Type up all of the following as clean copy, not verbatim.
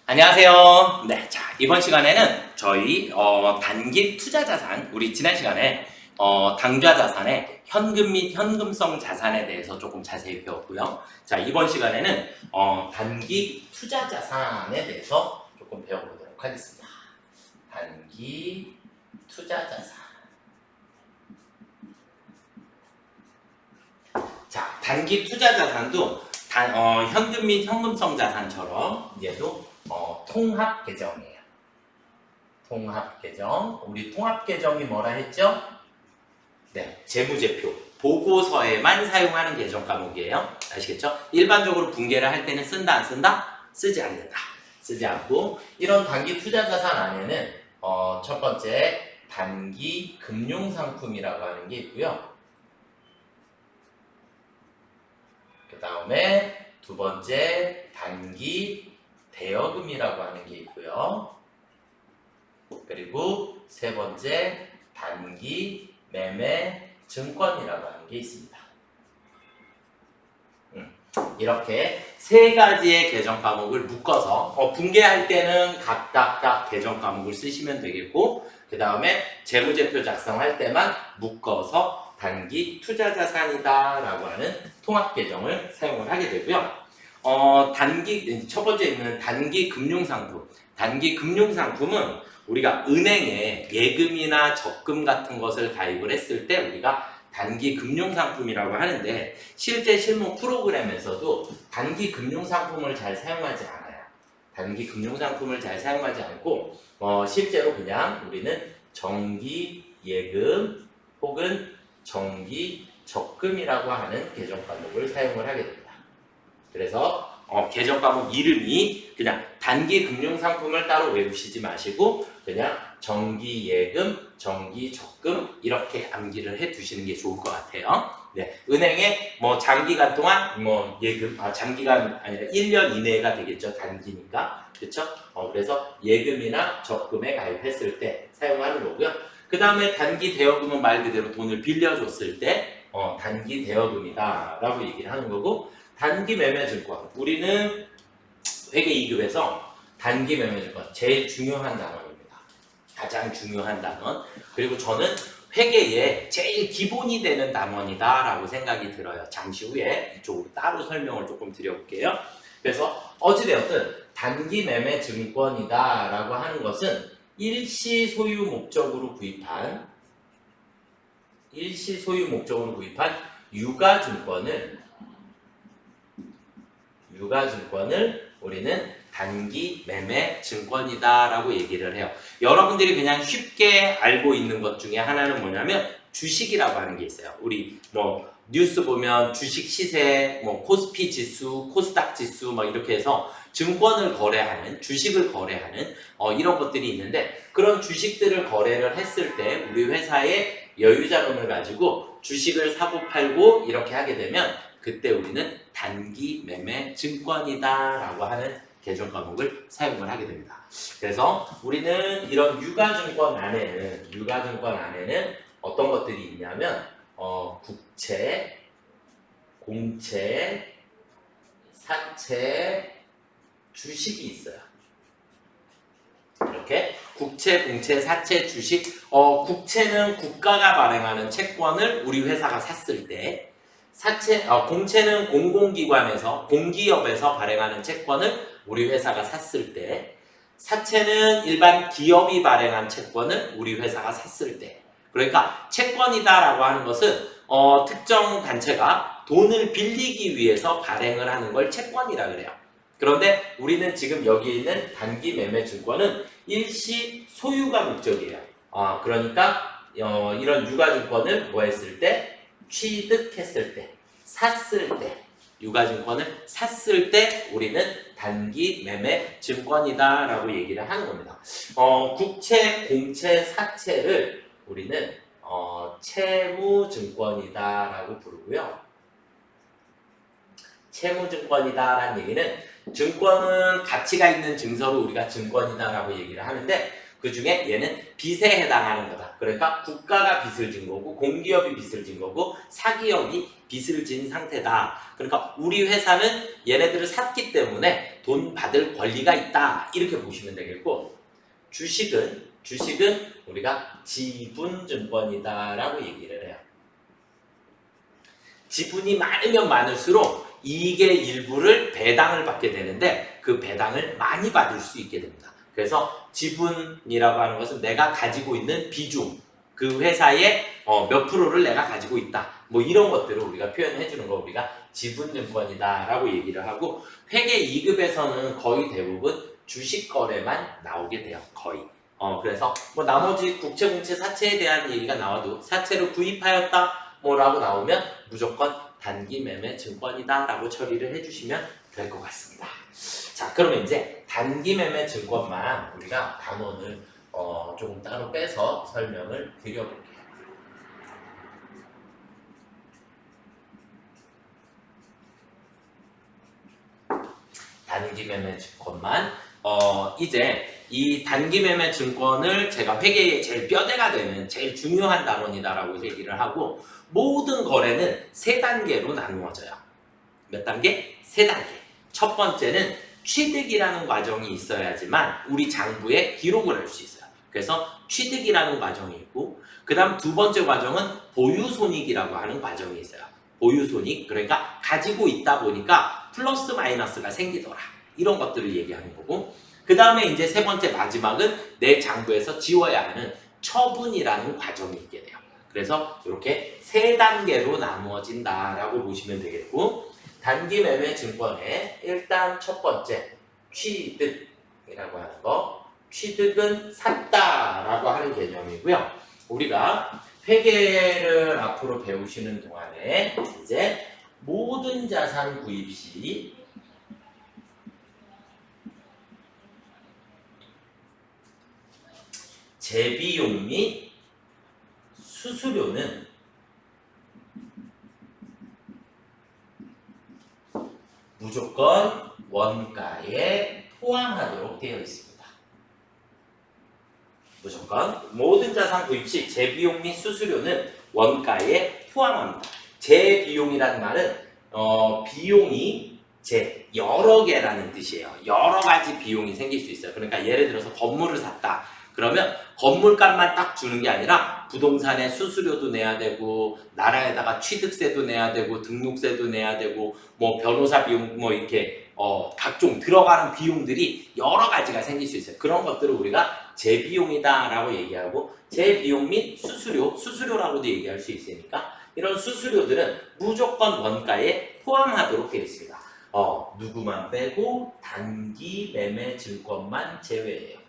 안녕하세요. 네, 자 이번 시간에는 저희 단기 투자 자산, 우리 지난 시간에 당좌 자산의 현금 및 현금성 자산에 대해서 조금 자세히 배웠고요. 자 이번 시간에는 단기 투자 자산에 대해서 조금 배워보도록 하겠습니다. 단기 투자 자산. 자 단기 투자 자산도 현금 및 현금성 자산처럼 얘도 통합 계정이에요. 통합 계정. 우리 통합 계정이 뭐라 했죠? 네, 재무제표. 보고서에만 사용하는 계정 과목이에요. 아시겠죠? 일반적으로 분계를 할 때는 쓴다, 안 쓴다? 쓰지 않는다. 쓰지 않고 이런 단기 투자 자산 안에는 첫 번째 단기 금융상품이라고 하는 게 있고요. 그 다음에 두 번째 단기 대여금이라고 하는 게 있고요. 그리고 세 번째 단기 매매 증권이라고 하는 게 있습니다. 이렇게 세 가지의 계정 과목을 묶어서 분계할 때는 각각 계정 과목을 쓰시면 되겠고, 그 다음에 재무제표 작성할 때만 묶어서 단기 투자 자산이다 라고 하는 통합 계정을 사용을 하게 되고요. 첫 번째 있는 단기 금융상품. 단기 금융상품은 우리가 은행에 예금이나 적금 같은 것을 가입을 했을 때 우리가 단기 금융상품이라고 하는데, 실제 실무 프로그램에서도 단기 금융상품을 잘 사용하지 않아요. 단기 금융상품을 잘 사용하지 않고 실제로 그냥 우리는 정기 예금 혹은 정기 적금이라고 하는 계정 과목을 사용을 하게 됩니다. 그래서 계정 과목 이름이 그냥 단기 금융상품을 따로 외우시지 마시고 그냥 정기 예금, 정기 적금 이렇게 암기를 해 두시는 게 좋을 것 같아요. 네, 은행에 장기간 동안 예금, 장기간 아니라 1년 이내가 되겠죠. 단기니까. 그렇죠? 그래서 예금이나 적금에 가입했을 때 사용하는 거고요. 그 다음에 단기 대여금은 말 그대로 돈을 빌려줬을 때 단기 대여금이다 라고 얘기를 하는 거고, 단기 매매증권, 우리는 회계 2급에서 단기 매매증권 제일 중요한 단원입니다. 가장 중요한 단원. 그리고 저는 회계에 제일 기본이 되는 단원이다 라고 생각이 들어요. 잠시 후에 이쪽으로 따로 설명을 조금 드려볼게요. 그래서 어찌되었든 단기 매매증권이다 라고 하는 것은 일시 소유 목적으로 구입한 유가증권을 우리는 단기 매매 증권이다 라고 얘기를 해요. 여러분들이 그냥 쉽게 알고 있는 것 중에 하나는 뭐냐면 주식이라고 하는 게 있어요. 우리 뉴스 보면 주식 시세, 코스피 지수, 코스닥 지수 이렇게 해서 증권을 거래하는, 주식을 거래하는 이런 것들이 있는데, 그런 주식들을 거래를 했을 때 우리 회사의 여유자금을 가지고 주식을 사고 팔고 이렇게 하게 되면 그때 우리는 단기 매매 증권이다 라고 하는 계정 과목을 사용을 하게 됩니다. 그래서 우리는 이런 유가증권 안에는 어떤 것들이 있냐면 국채, 공채, 사채, 주식이 있어요. 이렇게 국채, 공채, 사채, 주식. 국채는 국가가 발행하는 채권을 우리 회사가 샀을 때, 공채는 공공기관에서, 공기업에서 발행하는 채권을 우리 회사가 샀을 때, 사채는 일반 기업이 발행한 채권을 우리 회사가 샀을 때. 그러니까 채권이다라고 하는 것은 특정 단체가 돈을 빌리기 위해서 발행을 하는 걸 채권이라 그래요. 그런데 우리는 지금 여기 있는 단기 매매 증권은 일시 소유가 목적이에요. 그러니까 이런 유가증권을 했을 때? 취득했을 때, 샀을 때, 유가증권을 샀을 때 우리는 단기 매매 증권이다 라고 얘기를 하는 겁니다. 국채, 공채, 사채를 우리는 채무증권이다 라고 부르고요. 채무증권이다라는 얘기는, 증권은 가치가 있는 증서를 우리가 증권이다라고 얘기를 하는데, 그 중에 얘는 빚에 해당하는 거다. 그러니까 국가가 빚을 진 거고, 공기업이 빚을 진 거고, 사기업이 빚을 진 상태다. 그러니까 우리 회사는 얘네들을 샀기 때문에 돈 받을 권리가 있다. 이렇게 보시면 되겠고, 주식은 우리가 지분증권이다라고 얘기를 해요. 지분이 많으면 많을수록 이익의 일부를 배당을 받게 되는데 그 배당을 많이 받을 수 있게 됩니다. 그래서 지분이라고 하는 것은 내가 가지고 있는 비중, 그 회사의 몇 프로를 내가 가지고 있다. 뭐 이런 것들을 우리가 표현해 주는 거 우리가 지분증권이다라고 얘기를 하고, 회계 2급에서는 거의 대부분 주식 거래만 나오게 돼요. 거의. 그래서 뭐 나머지 국채, 공채, 사채에 대한 얘기가 나와도 사채를 구입하였다 뭐라고 나오면 무조건 단기 매매 증권이다 라고 처리를 해주시면 될 것 같습니다. 자, 그러면 이제 단기 매매 증권만 우리가 단원을 조금 따로 빼서 설명을 드려볼게요. 단기 매매 증권만 이제 이 단기 매매 증권을 제가 회계의 제일 뼈대가 되는 제일 중요한 단원이다라고 얘기를 하고, 모든 거래는 세 단계로 나누어져요. 몇 단계? 세 단계. 첫 번째는 취득이라는 과정이 있어야지만 우리 장부에 기록을 할 수 있어요. 그래서 취득이라는 과정이 있고, 그 다음 두 번째 과정은 보유손익이라고 하는 과정이 있어요. 보유손익, 그러니까 가지고 있다 보니까 플러스 마이너스가 생기더라. 이런 것들을 얘기하는 거고, 그 다음에 이제 세 번째 마지막은 내 장부에서 지워야 하는 처분이라는 과정이 있게 돼요. 그래서 이렇게 세 단계로 나누어진다라고 보시면 되겠고, 단기 매매 증권의 일단 첫 번째 취득이라고 하는 거, 취득은 샀다라고 하는 개념이고요. 우리가 회계를 앞으로 배우시는 동안에 이제 모든 자산 구입 시 재비용 및 수수료는 무조건 원가에 포함하도록 되어 있습니다. 무조건 모든 자산 구입 시 재비용 및 수수료는 원가에 포함합니다. 재비용이라는 말은 비용이 여러 개라는 뜻이에요. 여러 가지 비용이 생길 수 있어요. 그러니까 예를 들어서 건물을 샀다. 그러면 건물값만 딱 주는 게 아니라 부동산에 수수료도 내야 되고, 나라에다가 취득세도 내야 되고, 등록세도 내야 되고, 뭐 변호사 비용, 뭐 이렇게 각종 들어가는 비용들이 여러 가지가 생길 수 있어요. 그런 것들을 우리가 재비용이다라고 얘기하고, 재비용 및 수수료라고도 얘기할 수 있으니까 이런 수수료들은 무조건 원가에 포함하도록 되어 있습니다. 누구만 빼고 단기 매매 증권만 제외해요.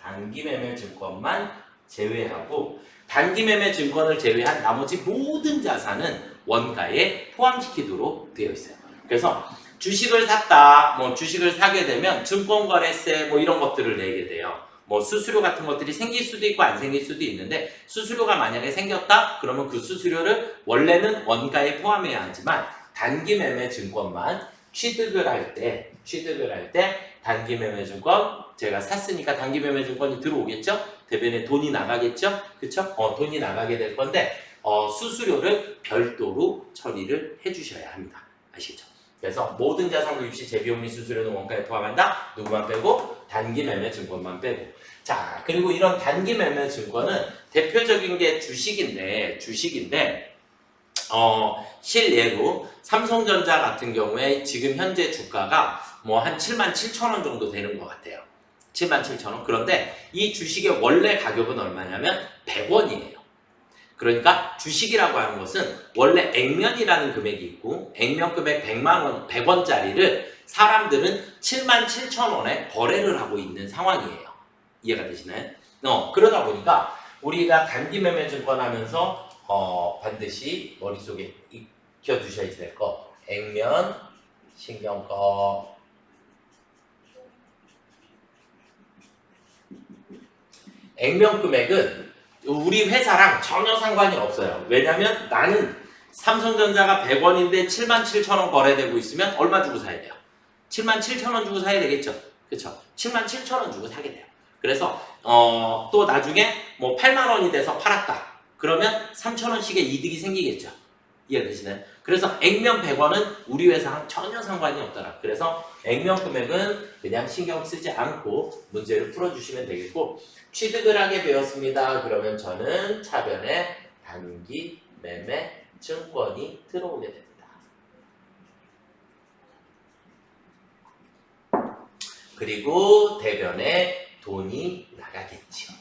단기 매매 증권만 제외하고, 단기 매매 증권을 제외한 나머지 모든 자산은 원가에 포함시키도록 되어 있어요. 그래서 주식을 샀다, 뭐 주식을 사게 되면 증권거래세 뭐 이런 것들을 내게 돼요. 뭐 수수료 같은 것들이 생길 수도 있고 안 생길 수도 있는데, 수수료가 만약에 생겼다 그러면 그 수수료를 원래는 원가에 포함해야 하지만 단기 매매 증권만 취득을 할 때 단기 매매 증권 제가 샀으니까 단기 매매 증권이 들어오겠죠? 대변에 돈이 나가겠죠? 그쵸? 돈이 나가게 될 건데 수수료를 별도로 처리를 해주셔야 합니다. 아시겠죠? 그래서 모든 자산 구입 시 재비용 및 수수료는 원가에 포함한다. 누구만 빼고? 단기 매매 증권만 빼고. 자, 그리고 이런 단기 매매 증권은 대표적인 게 주식인데 실예로 삼성전자 같은 경우에 지금 현재 주가가 뭐 한 77,000원 정도 되는 것 같아요. 77,000원. 그런데 이 주식의 원래 가격은 얼마냐면 100원이에요. 그러니까 주식이라고 하는 것은 원래 액면이라는 금액이 있고, 액면 금액 100원짜리를 사람들은 77,000원에 거래를 하고 있는 상황이에요. 이해가 되시나요? 그러다 보니까 우리가 단기 매매 증권 하면서 반드시 머릿속에 익혀두셔야 될 거, 액면, 신경꺼. 액면 금액은 우리 회사랑 전혀 상관이 없어요. 왜냐면 나는 삼성전자가 100원인데 77,000원 거래되고 있으면 얼마 주고 사야 돼요? 77,000원 주고 사야 되겠죠? 그쵸? 77,000원 주고 사게 돼요. 그래서 또 나중에 뭐 8만원이 돼서 팔았다. 그러면 3,000원씩의 이득이 생기겠죠? 이해되시나요? 그래서 액면 100원은 우리 회사랑 전혀 상관이 없더라. 그래서 액면 금액은 그냥 신경 쓰지 않고 문제를 풀어주시면 되겠고, 취득을 하게 되었습니다. 그러면 저는 차변에 단기 매매 증권이 들어오게 됩니다. 그리고 대변에 돈이 나가겠죠.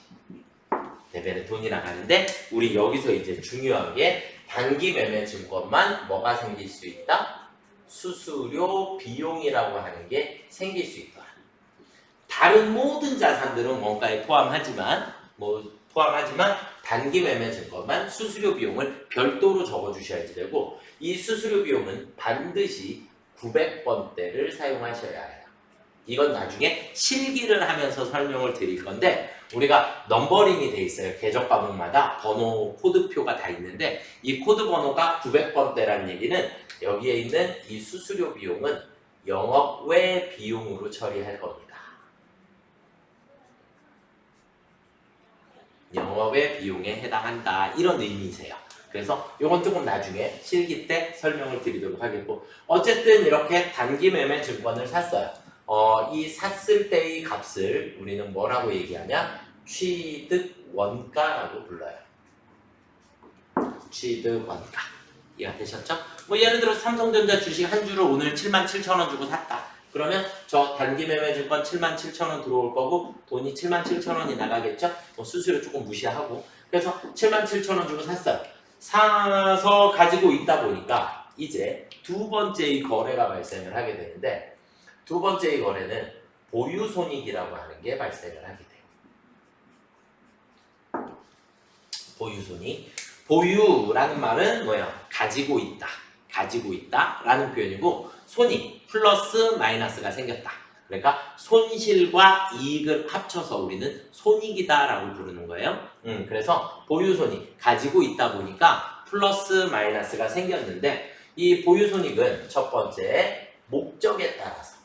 대변에 돈이 나가는데 우리 여기서 이제 중요한 게 단기 매매 증권만 뭐가 생길 수 있다? 수수료 비용이라고 하는 게 생길 수 있다. 다른 모든 자산들은 원가에 포함하지만 단기 매매 증권만 수수료 비용을 별도로 적어 주셔야지 되고, 이 수수료 비용은 반드시 900번대를 사용하셔야 해요. 이건 나중에 실기를 하면서 설명을 드릴 건데, 우리가 넘버링이 돼 있어요. 계정 과목마다 번호 코드표가 다 있는데, 이 코드 번호가 900번대라는 얘기는 여기에 있는 이 수수료 비용은 영업 외 비용으로 처리할 겁니다. 영업의 비용에 해당한다, 이런 의미세요. 그래서 이건 조금 나중에 실기 때 설명을 드리도록 하겠고, 어쨌든 이렇게 단기 매매 증권을 샀어요. 이 샀을 때의 값을 우리는 뭐라고 얘기하냐? 취득 원가라고 불러요. 취득 원가. 이해가 되셨죠? 뭐 예를 들어 삼성전자 주식 한 주를 오늘 77,000원 주고 샀다. 그러면 저 단기 매매 증권 77,000원 들어올 거고 돈이 77,000원이 나가겠죠? 뭐 수수료 조금 무시하고. 그래서 77,000원 주고 샀어요. 사서 가지고 있다 보니까 이제 두 번째의 거래가 발생을 하게 되는데, 두 번째의 거래는 보유손익이라고 하는 게 발생을 하게 돼요. 보유손익. 보유라는 말은 뭐야? 가지고 있다. 가지고 있다 라는 표현이고, 손익, 플러스 마이너스가 생겼다. 그러니까 손실과 이익을 합쳐서 우리는 손익이다 라고 부르는 거예요. 그래서 보유손익, 가지고 있다 보니까 플러스 마이너스가 생겼는데, 이 보유손익은 첫 번째 목적에 따라서,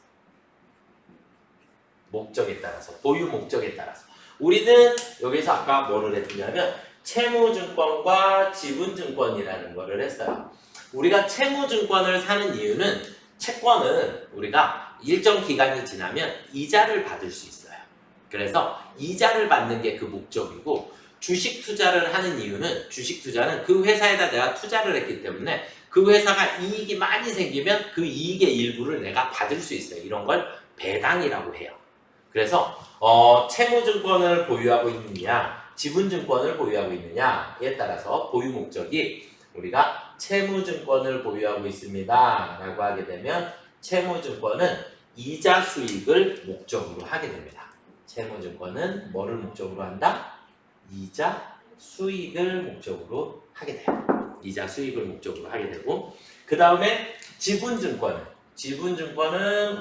보유 목적에 따라서 우리는 여기서 아까 뭐를 했냐면 채무증권과 지분증권이라는 거를 했어요. 우리가 채무증권을 사는 이유는, 채권은 우리가 일정 기간이 지나면 이자를 받을 수 있어요. 그래서 이자를 받는 게 그 목적이고, 주식 투자를 하는 이유는, 주식 투자는 그 회사에다 내가 투자를 했기 때문에 그 회사가 이익이 많이 생기면 그 이익의 일부를 내가 받을 수 있어요. 이런 걸 배당이라고 해요. 그래서 채무증권을 보유하고 있느냐, 지분증권을 보유하고 있느냐에 따라서 보유 목적이, 우리가 채무증권을 보유하고 있습니다 라고 하게 되면 채무증권은 이자 수익을 목적으로 하게 됩니다. 채무증권은 뭐를 목적으로 한다? 이자 수익을 목적으로 하게 돼요. 이자 수익을 목적으로 하게 되고, 그 다음에 지분증권은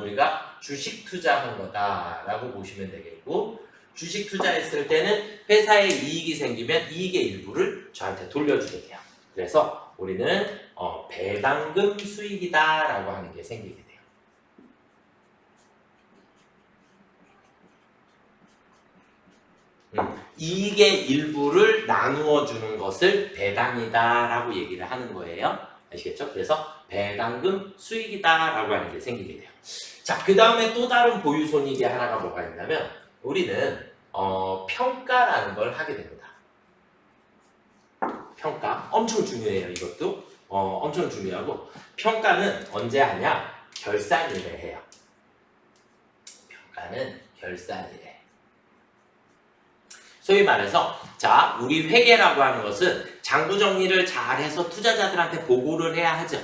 우리가 주식 투자한 거다라고 보시면 되겠고, 주식 투자했을 때는 회사에 이익이 생기면 이익의 일부를 저한테 돌려주게 돼요. 그래서 우리는 배당금 수익이다라고 하는 게 생기게 돼요. 이익의 일부를 나누어 주는 것을 배당이다라고 얘기를 하는 거예요. 아시겠죠? 그래서 배당금 수익이다라고 하는 게 생기게 돼요. 자, 그 다음에 또 다른 보유손익이 하나가 뭐가 있냐면, 우리는 평가라는 걸 하게 됩니다. 평가 엄청 중요해요. 이것도 엄청 중요하고, 평가는 언제 하냐? 결산일에 해요. 평가는 결산일에. 소위 말해서, 자, 우리 회계라고 하는 것은 장부 정리를 잘해서 투자자들한테 보고를 해야 하죠.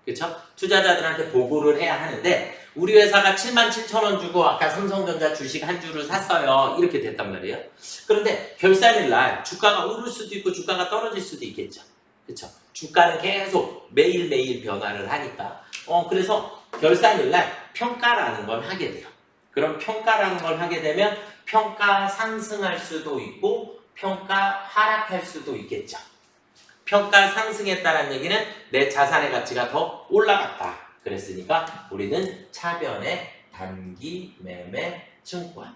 그렇죠? 투자자들한테 보고를 해야 하는데, 우리 회사가 77,000원 주고 아까 삼성전자 주식 한 주를 샀어요. 이렇게 됐단 말이에요. 그런데 결산일 날 주가가 오를 수도 있고 주가가 떨어질 수도 있겠죠. 그렇죠? 주가는 계속 매일매일 변화를 하니까. 그래서 결산일 날 평가라는 걸 하게 돼요. 그럼 평가라는 걸 하게 되면 평가 상승할 수도 있고 평가 하락할 수도 있겠죠. 평가 상승했다는 얘기는 내 자산의 가치가 더 올라갔다. 그랬으니까 우리는 차변의 단기 매매 증권.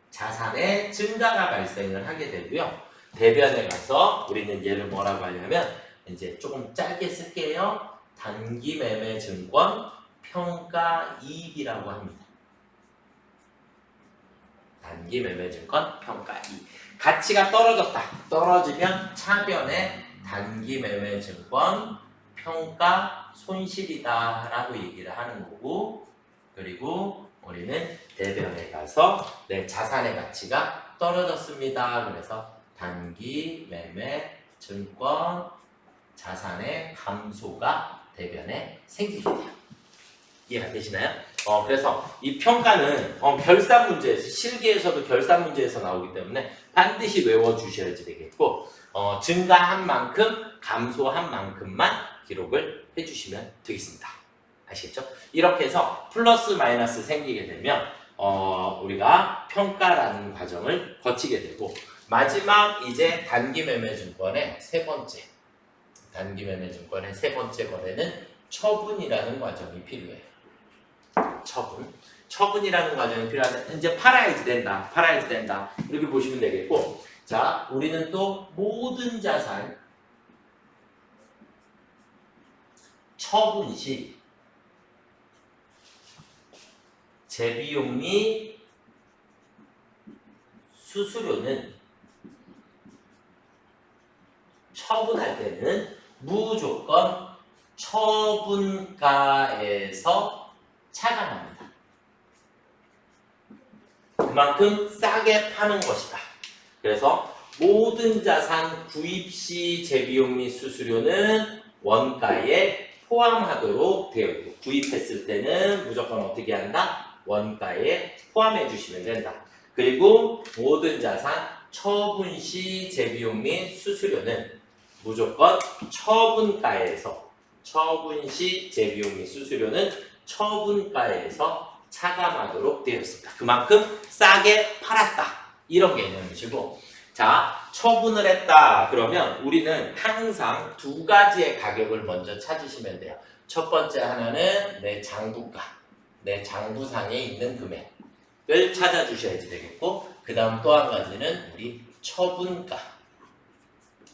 자산의 증가가 발생을 하게 되고요. 대변에 가서 우리는 얘를 뭐라고 하냐면 이제 조금 짧게 쓸게요. 단기매매증권 평가이익이라고 합니다. 단기매매증권 평가이익. 가치가 떨어졌다. 떨어지면 차변에 단기매매증권 평가 손실이다 라고 얘기를 하는 거고, 그리고 우리는 대변에 가서 내 자산의 가치가 떨어졌습니다. 그래서 단기매매증권 자산의 감소가 대변에 생기게 돼요. 이해가 되시나요? 그래서 이 평가는 결산 문제에서, 실기에서도 결산 문제에서 나오기 때문에 반드시 외워주셔야지 되겠고, 증가한 만큼 감소한 만큼만 기록을 해주시면 되겠습니다. 아시겠죠? 이렇게 해서 플러스 마이너스 생기게 되면 우리가 평가라는 과정을 거치게 되고, 마지막 이제 단기매매증권의 세 번째 거래는 처분이라는 과정이 필요해요. 처분이라는 과정이 필요한데, 이제 팔아야지 된다 이렇게 보시면 되겠고, 자, 우리는 또 모든 자산 처분 시 재비용 및 수수료는 처분할 때는 무조건 처분가에서 차감합니다. 그만큼 싸게 파는 것이다. 그래서 모든 자산 구입 시 재비용 및 수수료는 원가에 포함하도록 되어 있고, 구입했을 때는 무조건 어떻게 한다? 원가에 포함해 주시면 된다. 그리고 모든 자산 처분 시 재비용 및 수수료는 무조건 처분가에서, 처분 시 재비용 및 수수료는 처분가에서 차감하도록 되어 있습니다. 그만큼 싸게 팔았다. 이런 개념이시고, 자, 처분을 했다. 그러면 우리는 항상 두 가지의 가격을 먼저 찾으시면 돼요. 첫 번째 하나는 내 장부가, 내 장부상에 있는 금액을 찾아주셔야지 되겠고, 그 다음 또 한 가지는 우리 처분가,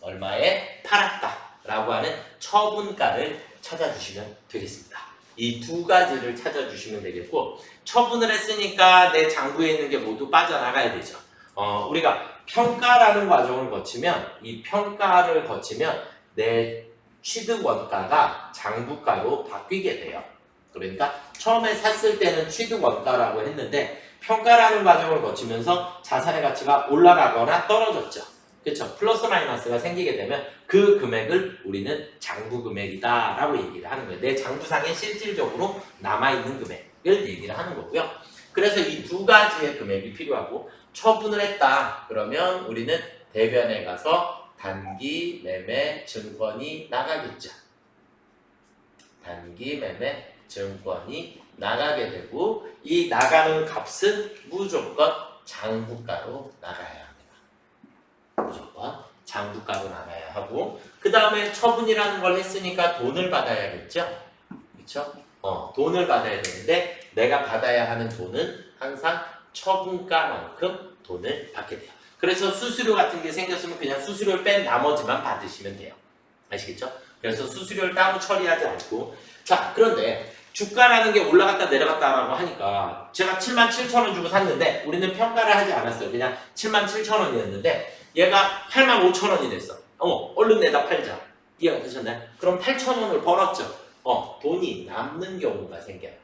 얼마에 팔았다 라고 하는 처분가를 찾아주시면 되겠습니다. 이 두 가지를 찾아주시면 되겠고, 처분을 했으니까 내 장부에 있는 게 모두 빠져나가야 되죠. 우리가 평가라는 과정을 거치면, 이 평가를 거치면 내 취득 원가가 장부가로 바뀌게 돼요. 그러니까 처음에 샀을 때는 취득 원가라고 했는데, 평가라는 과정을 거치면서 자산의 가치가 올라가거나 떨어졌죠. 그렇죠? 플러스 마이너스가 생기게 되면 그 금액을 우리는 장부 금액이다 라고 얘기를 하는 거예요. 내 장부상에 실질적으로 남아있는 금액을 얘기를 하는 거고요. 그래서 이 두 가지의 금액이 필요하고, 처분을 했다 그러면 우리는 대변에 가서 단기 매매 증권이 나가겠죠. 단기 매매 증권이 나가게 되고, 이 나가는 값은 무조건 장부가로 나가야 합니다. 무조건 장부가로 나가야 하고, 그 다음에 처분이라는 걸 했으니까 돈을 받아야겠죠. 그렇죠? 돈을 받아야 되는데, 내가 받아야 하는 돈은 항상 처분가만큼 돈을 받게 돼요. 그래서 수수료 같은 게 생겼으면 그냥 수수료를 뺀 나머지만 받으시면 돼요. 아시겠죠? 그래서 수수료를 따로 처리하지 않고, 자, 그런데 주가라는 게 올라갔다 내려갔다라고 하니까, 제가 77,000원 주고 샀는데 우리는 평가를 하지 않았어요. 그냥 77,000원이었는데 얘가 85,000원이 됐어. 얼른 내다 팔자. 이해가 되셨나요? 그럼 8,000원을 벌었죠. 돈이 남는 경우가 생겨요.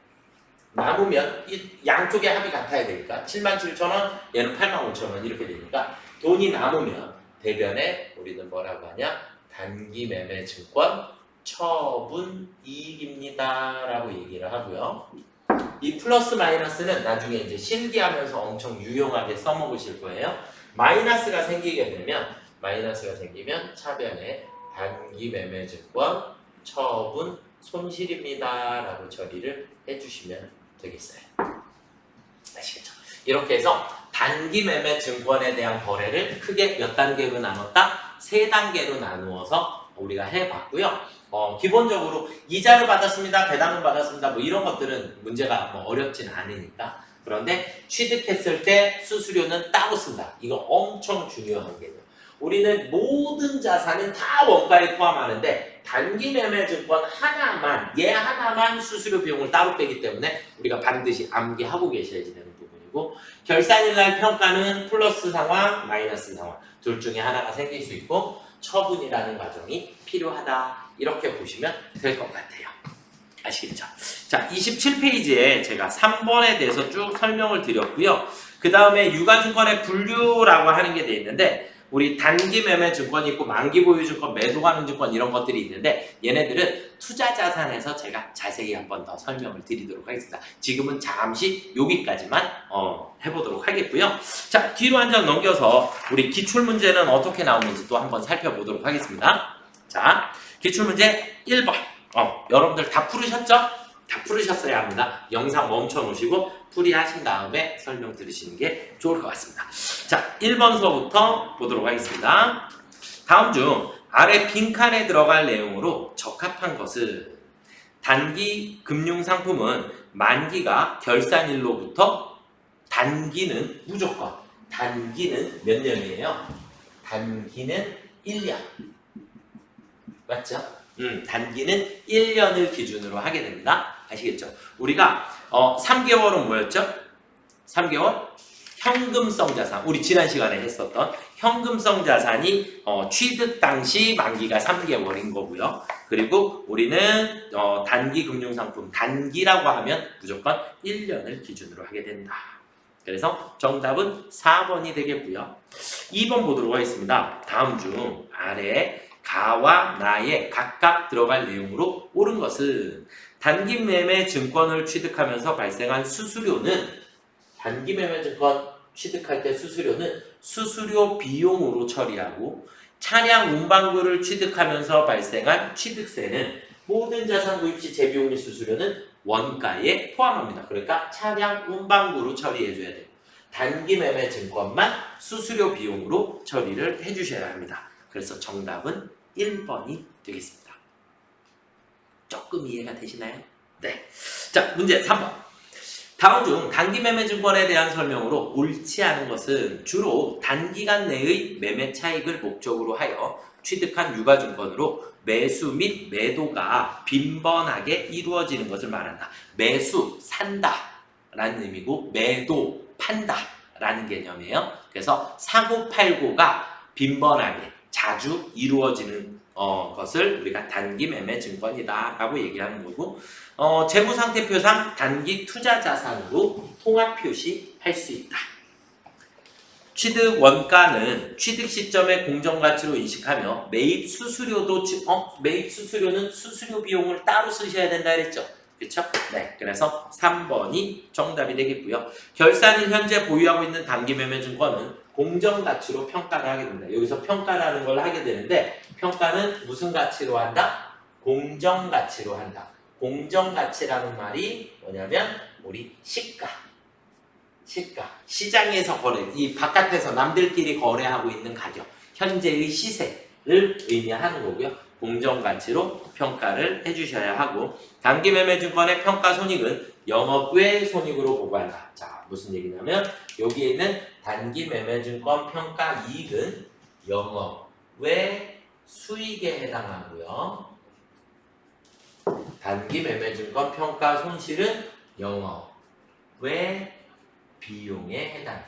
남으면 이 양쪽의 합이 같아야 되니까 77,000원, 얘는 85,000원 이렇게 되니까, 돈이 남으면 대변에 우리는 뭐라고 하냐? 단기 매매 증권 처분 이익입니다 라고 얘기를 하고요. 이 플러스 마이너스는 나중에 이제 실기하면서 엄청 유용하게 써먹으실 거예요. 마이너스가 생기면 차변에 단기 매매 증권 처분 손실입니다 라고 처리를 해주시면 되겠어요. 아시겠죠? 이렇게 해서 단기 매매 증권에 대한 거래를 크게 몇 단계로 나눴다? 3단계로 나누어서 우리가 해봤고요. 기본적으로 이자를 받았습니다, 배당을 받았습니다, 뭐 이런 것들은 문제가 뭐 어렵진 않으니까. 그런데 취득했을 때 수수료는 따로 쓴다. 이거 엄청 중요한 개념. 우리는 모든 자산은 다 원가에 포함하는데 단기 매매 증권 하나만, 얘 하나만 수수료 비용을 따로 빼기 때문에 우리가 반드시 암기하고 계셔야지 되는 부분이고, 결산일날 평가는 플러스 상황, 마이너스 상황 둘 중에 하나가 생길 수 있고 처분이라는 과정이 필요하다, 이렇게 보시면 될 것 같아요. 아시겠죠? 자, 27페이지에 제가 3번에 대해서 쭉 설명을 드렸고요. 그 다음에 유가증권의 분류라고 하는 게 돼 있는데, 우리 단기 매매 증권이 있고 만기 보유 증권, 매도 가능 증권 이런 것들이 있는데, 얘네들은 투자 자산에서 제가 자세히 한번 더 설명을 드리도록 하겠습니다. 지금은 잠시 여기까지만 해보도록 하겠고요. 자, 뒤로 한 장 넘겨서 우리 기출문제는 어떻게 나오는지 또 한번 살펴보도록 하겠습니다. 자, 기출문제 1번. 여러분들 다 풀으셨죠? 다 풀으셨어야 합니다. 영상 멈춰 놓으시고 풀이하신 다음에 설명 들으시는 게 좋을 것 같습니다. 자, 1번서부터 보도록 하겠습니다. 다음 중 아래 빈칸에 들어갈 내용으로 적합한 것은, 단기 금융상품은 만기가 결산일로부터, 단기는 무조건, 단기는 몇 년이에요? 단기는 1년. 맞죠? 단기는 1년을 기준으로 하게 됩니다. 아시겠죠? 우리가 3개월은 뭐였죠? 3개월? 현금성 자산. 우리 지난 시간에 했었던 현금성 자산이 취득 당시 만기가 3개월인 거고요. 그리고 우리는 단기 금융상품, 단기라고 하면 무조건 1년을 기준으로 하게 된다. 그래서 정답은 4번이 되겠고요. 2번 보도록 하겠습니다. 다음 중 아래 가와 나에 각각 들어갈 내용으로 옳은 것은, 단기 매매 증권을 취득하면서 발생한 수수료는, 단기 매매 증권 취득할 때 수수료는 수수료 비용으로 처리하고, 차량 운반구를 취득하면서 발생한 취득세는 모든 자산 구입 시 재비용 및 수수료는 원가에 포함합니다. 그러니까 차량 운반구로 처리해줘야 돼요. 단기 매매 증권만 수수료 비용으로 처리를 해주셔야 합니다. 그래서 정답은 1번이 되겠습니다. 조금 이해가 되시나요? 네. 자, 문제 3번. 다음 중 단기 매매 증권에 대한 설명으로 옳지 않은 것은, 주로 단기간 내의 매매 차익을 목적으로 하여 취득한 유가증권으로 매수 및 매도가 빈번하게 이루어지는 것을 말한다. 매수, 산다 라는 의미고, 매도, 판다 라는 개념이에요. 그래서 사고 팔고가 빈번하게 자주 이루어지는 것을 우리가 단기 매매 증권이다 라고 얘기하는 거고, 재무상태표상 단기 투자 자산으로 통합 표시할 수 있다. 취득 원가는 취득 시점의 공정가치로 인식하며, 매입 수수료도 매입 수수료는 수수료 비용을 따로 쓰셔야 된다 그랬죠? 그렇죠? 네, 그래서 3번이 정답이 되겠고요. 결산일 현재 보유하고 있는 단기 매매 증권은 공정가치로 평가를 하게 됩니다. 여기서 평가라는 걸 하게 되는데, 평가는 무슨 가치로 한다? 공정가치로 한다. 공정가치라는 말이 뭐냐면 우리 시가, 시장에서 거래, 이 바깥에서 남들끼리 거래하고 있는 가격, 현재의 시세를 의미하는 거고요. 공정가치로 평가를 해주셔야 하고, 단기 매매 증권의 평가 손익은 영업 외 손익으로 보고한다. 자, 무슨 얘기냐면 여기에 있는 단기 매매 증권 평가 이익은 영업 외 수익에 해당하고요. 단기 매매 증권 평가 손실은 영업 외 비용에 해당해요.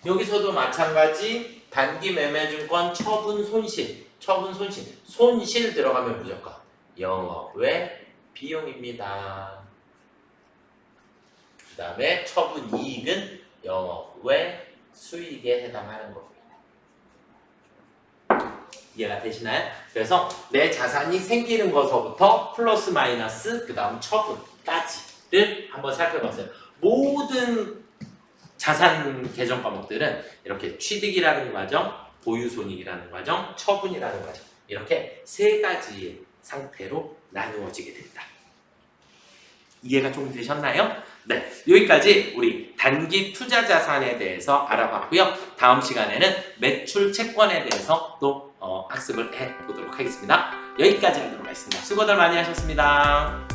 여기서도 마찬가지 단기 매매 증권 처분 손실, 손실 들어가면 무조건 영업 외 비용입니다. 그 다음에 처분 이익은 영업 외 수익에 해당하는 겁니다. 이해가 되시나요? 그래서 내 자산이 생기는 것서부터 플러스 마이너스 그 다음 처분까지를 한번 살펴봤어요. 모든 자산 개정 과목들은 이렇게 취득이라는 과정, 보유손익이라는 과정, 처분이라는 과정, 이렇게 세 가지의 상태로 나누어지게 됩니다. 이해가 좀 되셨나요? 네, 여기까지 우리 단기 투자 자산에 대해서 알아봤고요. 다음 시간에는 매출 채권에 대해서 또 학습을 해보도록 하겠습니다. 여기까지 하도록 하겠습니다. 수고들 많이 하셨습니다.